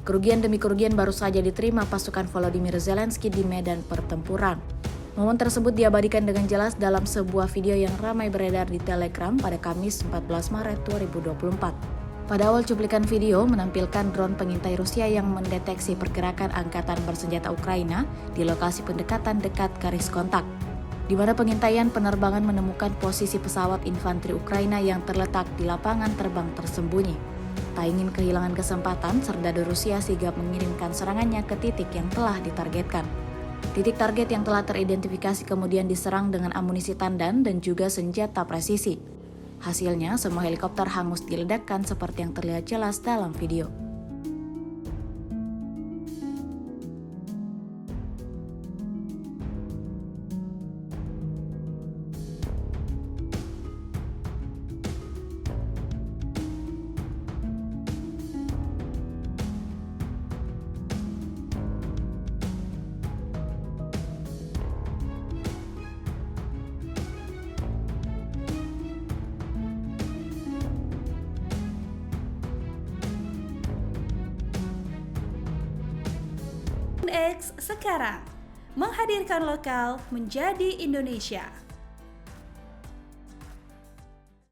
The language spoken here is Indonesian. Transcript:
Kerugian demi kerugian baru saja diterima pasukan Volodymyr Zelensky di medan pertempuran. Momen tersebut diabadikan dengan jelas dalam sebuah video yang ramai beredar di Telegram pada Kamis 14 Maret 2024. Pada awal cuplikan video menampilkan drone pengintai Rusia yang mendeteksi pergerakan angkatan bersenjata Ukraina di lokasi pendekatan dekat garis kontak, di mana pengintaian penerbangan menemukan posisi pesawat infanteri Ukraina yang terletak di lapangan terbang tersembunyi. Tak ingin kehilangan kesempatan, serdadu Rusia sigap mengirimkan serangannya ke titik yang telah ditargetkan. Titik target yang telah teridentifikasi kemudian diserang dengan amunisi tandan dan juga senjata presisi. Hasilnya, semua helikopter hangus diledakkan seperti yang terlihat jelas dalam video. X sekarang menghadirkan lokal menjadi Indonesia.